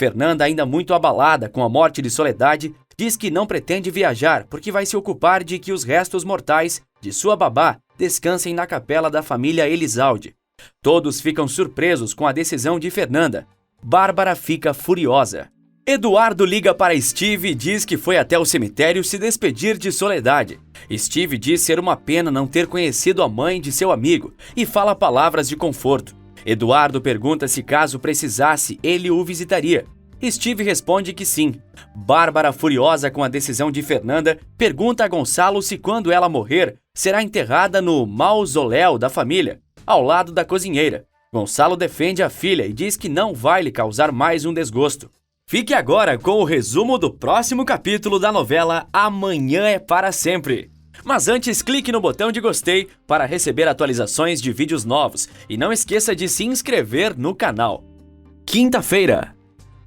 Fernanda, ainda muito abalada com a morte de Soledade, diz que não pretende viajar porque vai se ocupar de que os restos mortais de sua babá descansem na capela da família Elizalde. Todos ficam surpresos com a decisão de Fernanda. Bárbara fica furiosa. Eduardo liga para Steve e diz que foi até o cemitério se despedir de Soledade. Steve diz ser uma pena não ter conhecido a mãe de seu amigo e fala palavras de conforto. Eduardo pergunta se caso precisasse, ele o visitaria. Steve responde que sim. Bárbara, furiosa com a decisão de Fernanda, pergunta a Gonçalo se quando ela morrer, será enterrada no mausoléu da família, ao lado da cozinheira. Gonçalo defende a filha e diz que não vai lhe causar mais um desgosto. Fique agora com o resumo do próximo capítulo da novela Amanhã é para Sempre. Mas antes, clique no botão de gostei para receber atualizações de vídeos novos e não esqueça de se inscrever no canal. Quinta-feira.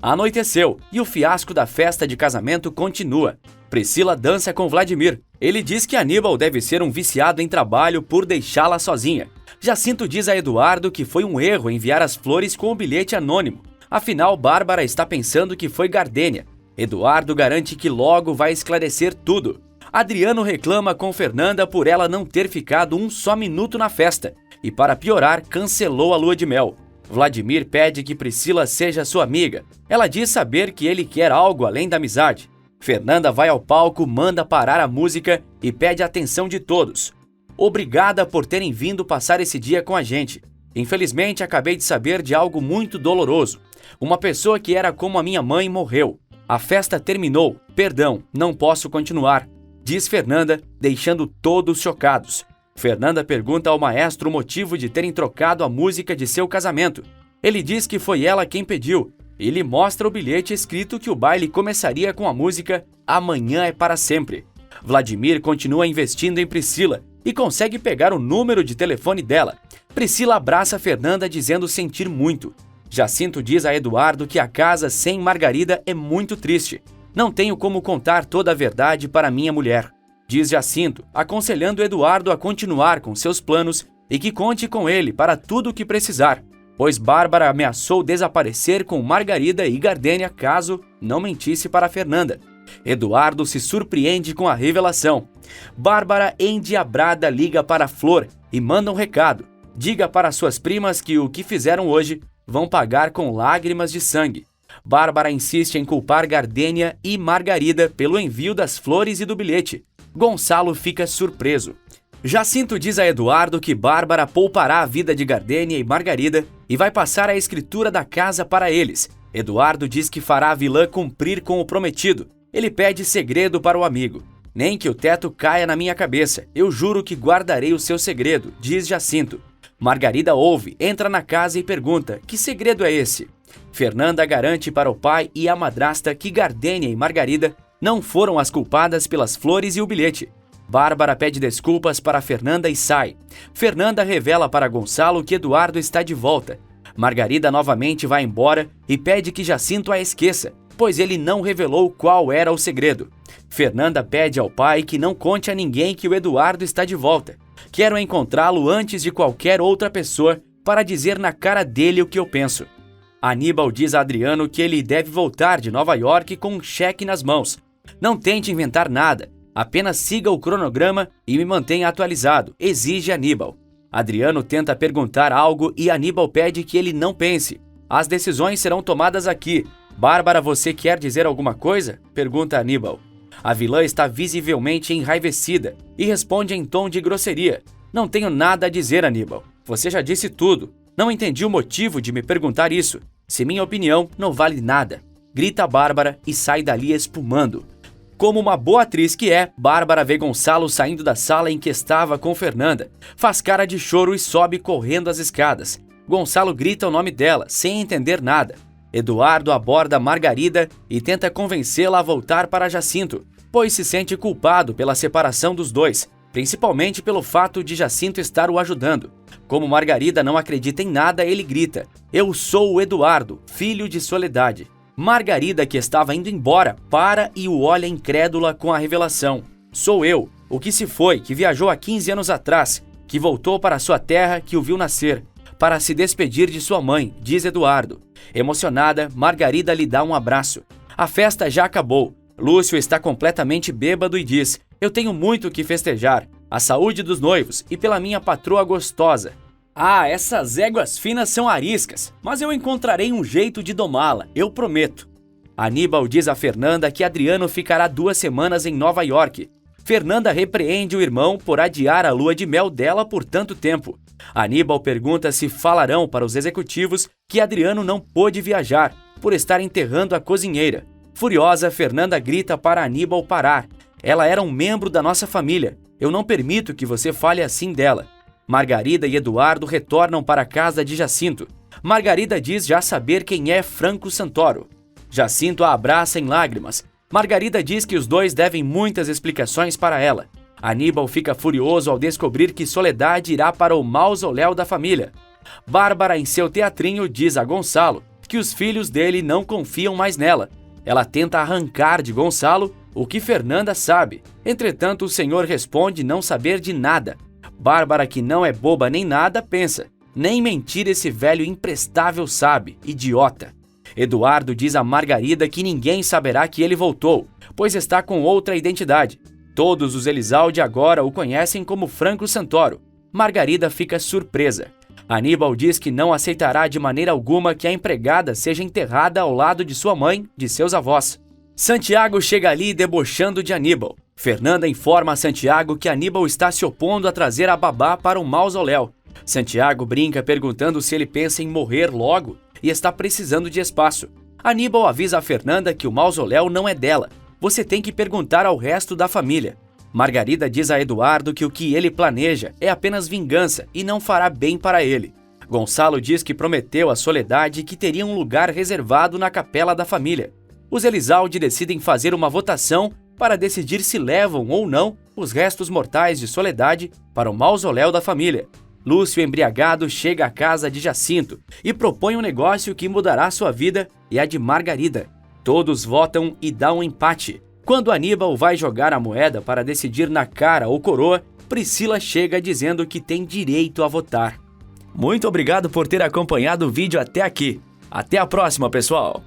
Anoiteceu e o fiasco da festa de casamento continua. Priscila dança com Vladimir. Ele diz que Aníbal deve ser um viciado em trabalho por deixá-la sozinha. Jacinto diz a Eduardo que foi um erro enviar as flores com o bilhete anônimo. Afinal, Bárbara está pensando que foi Gardênia. Eduardo garante que logo vai esclarecer tudo. Adriano reclama com Fernanda por ela não ter ficado um só minuto na festa. E para piorar, cancelou a lua de mel. Vladimir pede que Priscila seja sua amiga. Ela diz saber que ele quer algo além da amizade. Fernanda vai ao palco, manda parar a música e pede a atenção de todos. Obrigada por terem vindo passar esse dia com a gente. Infelizmente, acabei de saber de algo muito doloroso. Uma pessoa que era como a minha mãe morreu. A festa terminou. Perdão, não posso continuar, diz Fernanda, deixando todos chocados. Fernanda pergunta ao maestro o motivo de terem trocado a música de seu casamento. Ele diz que foi ela quem pediu e lhe mostra o bilhete escrito que o baile começaria com a música Amanhã é para Sempre. Vladimir continua investindo em Priscila e consegue pegar o número de telefone dela. Priscila abraça Fernanda dizendo sentir muito. Jacinto diz a Eduardo que a casa sem Margarida é muito triste. Não tenho como contar toda a verdade para minha mulher, diz Jacinto, aconselhando Eduardo a continuar com seus planos e que conte com ele para tudo o que precisar, pois Bárbara ameaçou desaparecer com Margarida e Gardênia caso não mentisse para Fernanda. Eduardo se surpreende com a revelação. Bárbara, endiabrada, liga para Flor e manda um recado. Diga para suas primas que o que fizeram hoje vão pagar com lágrimas de sangue. Bárbara insiste em culpar Gardênia e Margarida pelo envio das flores e do bilhete. Gonçalo fica surpreso. Jacinto diz a Eduardo que Bárbara poupará a vida de Gardênia e Margarida e vai passar a escritura da casa para eles. Eduardo diz que fará a vilã cumprir com o prometido. Ele pede segredo para o amigo. Nem que o teto caia na minha cabeça, eu juro que guardarei o seu segredo, diz Jacinto. Margarida ouve, entra na casa e pergunta: que segredo é esse? Fernanda garante para o pai e a madrasta que Gardênia e Margarida não foram as culpadas pelas flores e o bilhete. Bárbara pede desculpas para Fernanda e sai. Fernanda revela para Gonçalo que Eduardo está de volta. Margarida novamente vai embora e pede que Jacinto a esqueça, pois ele não revelou qual era o segredo. Fernanda pede ao pai que não conte a ninguém que o Eduardo está de volta. Quero encontrá-lo antes de qualquer outra pessoa para dizer na cara dele o que eu penso. Aníbal diz a Adriano que ele deve voltar de Nova York com um cheque nas mãos. Não tente inventar nada, apenas siga o cronograma e me mantenha atualizado, exige Aníbal. Adriano tenta perguntar algo e Aníbal pede que ele não pense. As decisões serão tomadas aqui. Bárbara, você quer dizer alguma coisa? Pergunta Aníbal. A vilã está visivelmente enraivecida e responde em tom de grosseria. Não tenho nada a dizer, Aníbal. Você já disse tudo. Não entendi o motivo de me perguntar isso. Se minha opinião não vale nada. Grita Bárbara e sai dali espumando. Como uma boa atriz que é, Bárbara vê Gonçalo saindo da sala em que estava com Fernanda. Faz cara de choro e sobe correndo as escadas. Gonçalo grita o nome dela, sem entender nada. Eduardo aborda Margarida e tenta convencê-la a voltar para Jacinto, pois se sente culpado pela separação dos dois, principalmente pelo fato de Jacinto estar o ajudando. Como Margarida não acredita em nada, ele grita: eu sou o Eduardo, filho de Soledade. Margarida, que estava indo embora, para e o olha incrédula com a revelação. Sou eu, o que se foi, que viajou há 15 anos atrás, que voltou para sua terra, que o viu nascer. para se despedir de sua mãe, diz Eduardo. Emocionada, Margarida lhe dá um abraço. A festa já acabou. Lúcio está completamente bêbado e diz: eu tenho muito o que festejar. A saúde dos noivos e pela minha patroa gostosa. Ah, essas éguas finas são ariscas, mas eu encontrarei um jeito de domá-la, eu prometo. Aníbal diz a Fernanda que Adriano ficará 2 semanas em Nova York. Fernanda repreende o irmão por adiar a lua de mel dela por tanto tempo. Aníbal pergunta se falarão para os executivos que Adriano não pôde viajar por estar enterrando a cozinheira. Furiosa, Fernanda grita para Aníbal parar. Ela era um membro da nossa família. Eu não permito que você fale assim dela. Margarida e Eduardo retornam para a casa de Jacinto. Margarida diz já saber quem é Franco Santoro. Jacinto a abraça em lágrimas. Margarida diz que os dois devem muitas explicações para ela. Aníbal fica furioso ao descobrir que Soledade irá para o mausoléu da família. Bárbara, em seu teatrinho, diz a Gonçalo que os filhos dele não confiam mais nela. Ela tenta arrancar de Gonçalo o que Fernanda sabe. Entretanto, o senhor responde não saber de nada. Bárbara, que não é boba nem nada, pensa: nem mentir esse velho imprestável sabe, idiota. Eduardo diz a Margarida que ninguém saberá que ele voltou, pois está com outra identidade. Todos os Elizalde agora o conhecem como Franco Santoro. Margarida fica surpresa. Aníbal diz que não aceitará de maneira alguma que a empregada seja enterrada ao lado de sua mãe, de seus avós. Santiago chega ali debochando de Aníbal. Fernanda informa a Santiago que Aníbal está se opondo a trazer a babá para o mausoléu. Santiago brinca perguntando se ele pensa em morrer logo e está precisando de espaço. Aníbal avisa a Fernanda que o mausoléu não é dela. Você tem que perguntar ao resto da família. Margarida diz a Eduardo que o que ele planeja é apenas vingança e não fará bem para ele. Gonçalo diz que prometeu a Soledade que teria um lugar reservado na capela da família. Os Elizalde decidem fazer uma votação para decidir se levam ou não os restos mortais de Soledade para o mausoléu da família. Lúcio, embriagado, chega à casa de Jacinto e propõe um negócio que mudará sua vida e a de Margarida. Todos votam e dá um empate. Quando Aníbal vai jogar a moeda para decidir na cara ou coroa, Priscila chega dizendo que tem direito a votar. Muito obrigado por ter acompanhado o vídeo até aqui. Até a próxima, pessoal!